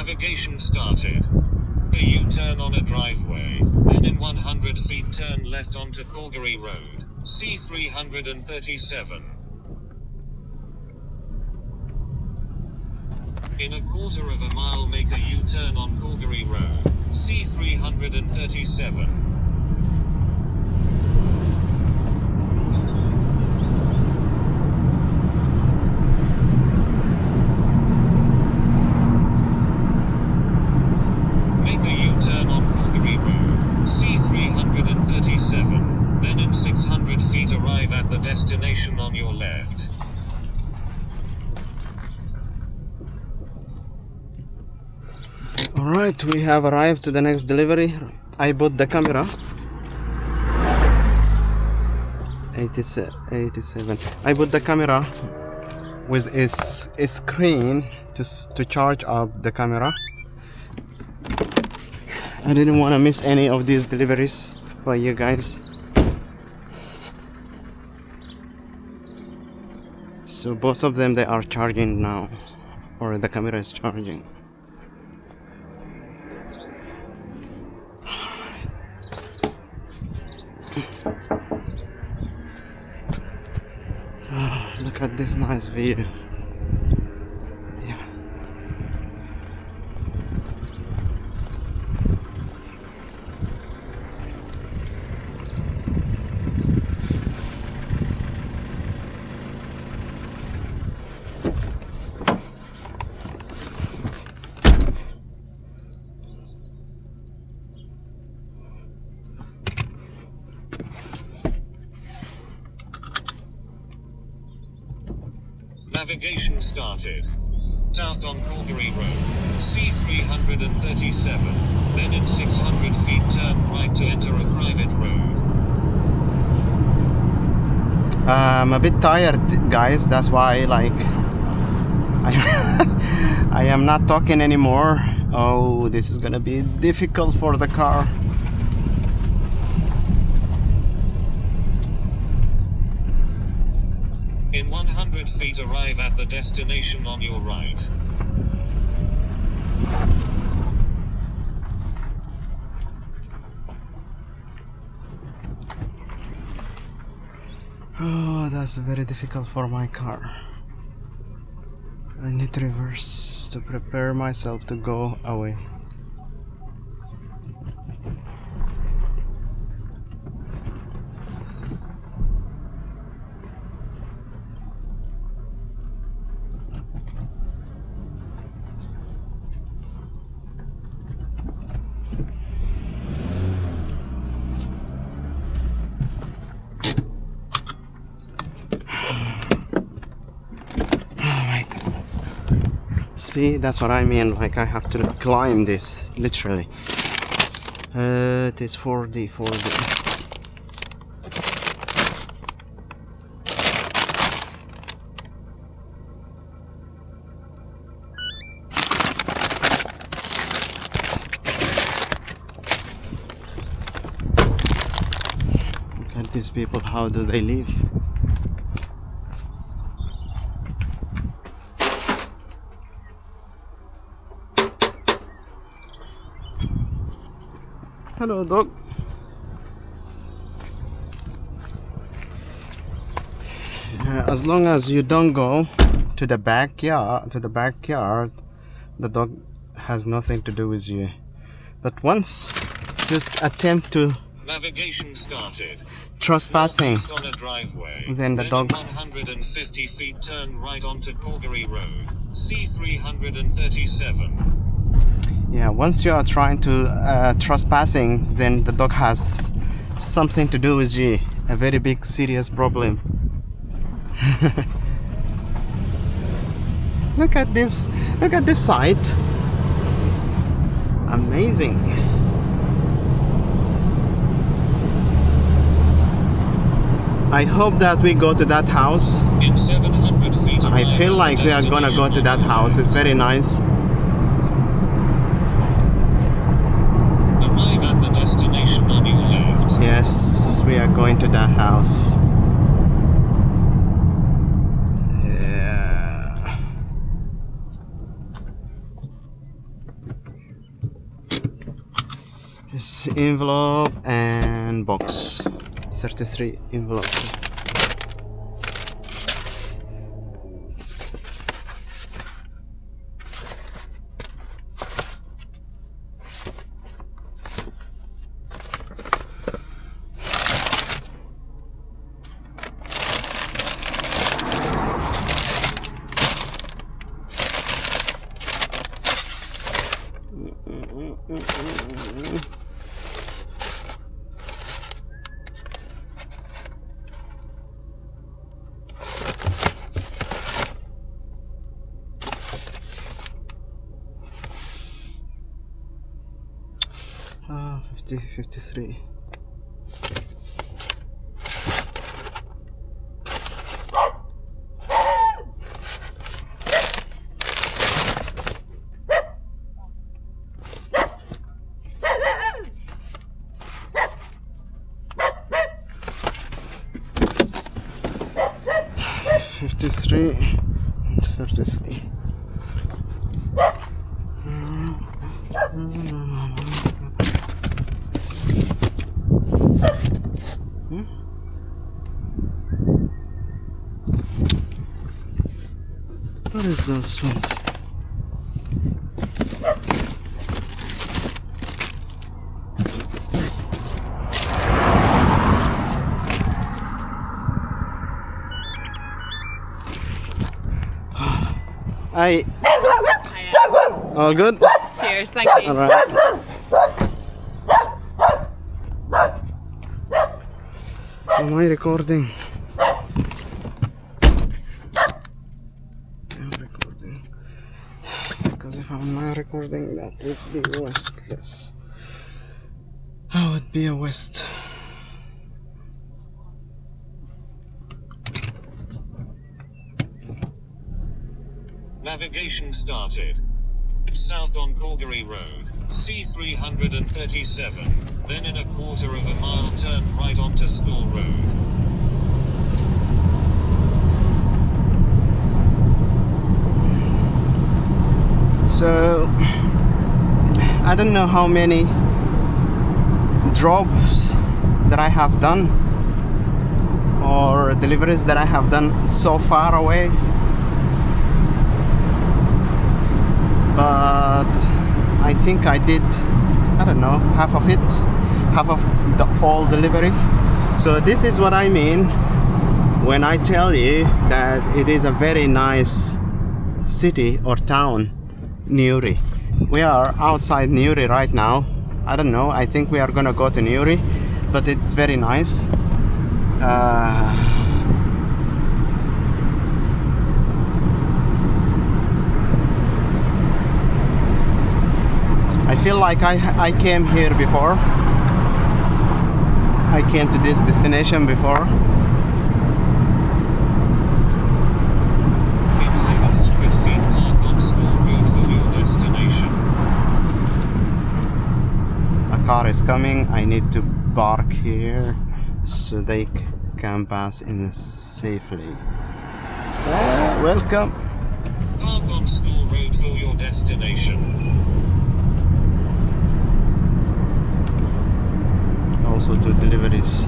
Navigation started. A U-turn on a driveway, then in 100 feet turn left onto Calgary Road, C337. In a quarter of a mile make a U-turn on Calgary Road, C337. Make a U-turn on Calgary Road, C337, then in 600 feet arrive at the destination on your left. Alright, we have arrived to the next delivery. I bought the camera. 87. I bought the camera with a screen to charge up the camera. I didn't want to miss any of these deliveries for you guys. So both of them, they are charging now, or the camera is charging. Look at this nice view. Yeah. Navigation started. South on Calgary Road, C337, then in 600 feet turn right to enter a private road. I'm a bit tired, guys, that's why I am not talking anymore. Oh, this is gonna be difficult for the car. In 100 feet arrive at the destination on your right. Oh, that's very difficult for my car. I need to reverse to prepare myself to go away. See, that's what I mean, like I have to climb this, literally. It is 4D. Look at these people, how do they live? Hello, dog. As long as you don't go to the backyard, the dog has nothing to do with you. But once you attempt to Navigation started. trespassing, On a driveway, then the dog. 150 feet turn right onto Calgary Road, C337. Yeah, once you are trying to trespassing, then the dog has something to do with you. A very big, serious problem. Look at this site. Amazing. I hope that we go to that house. In 700 feet I feel like we are gonna go to that house. It's very nice. Arrive at the destination on your left. Yes, we are going to that house. Yeah. envelopes, envelope and box. 33 envelopes. Ah, 53. And 33. What is those ones? Hi. All good? Cheers, thank you. All right. Am I recording? I'm recording. Because if I'm not recording, that would be wasteless. That would be a waste. Navigation started. South on Calgary Road, C337, then in a quarter of a mile turn right onto School Road. So I don't know how many drops that I have done or deliveries that I have done so far away, but I think I did, I don't know, half of it, half of the whole delivery. So this is what I mean when I tell you that it is a very nice city or town, Newry. We are outside Newry right now. I don't know, I think we are gonna go to Newry, but it's very nice. I feel like I came here before. I came to this destination before. In 700 feet, park on School Road for your destination. A car is coming. I need to park here so they can pass in safely. Welcome. Park on School Road for your destination. Also to deliveries.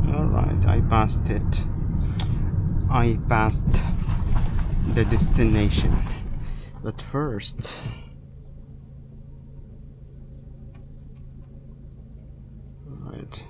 Alright, I passed it. I passed the destination. But first, alright.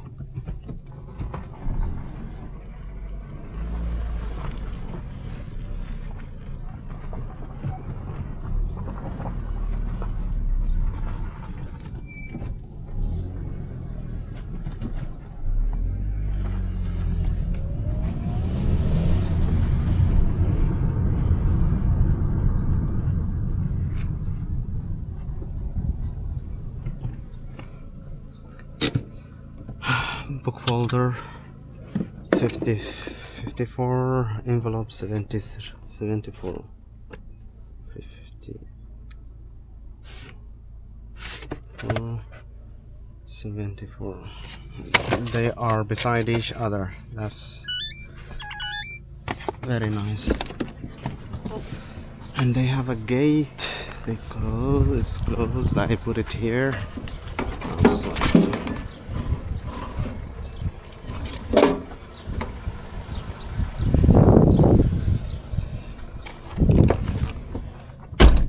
Book folder 54 envelope 74 74. They are beside each other. That's very nice. And they have a gate. They close. It's closed. I put it here.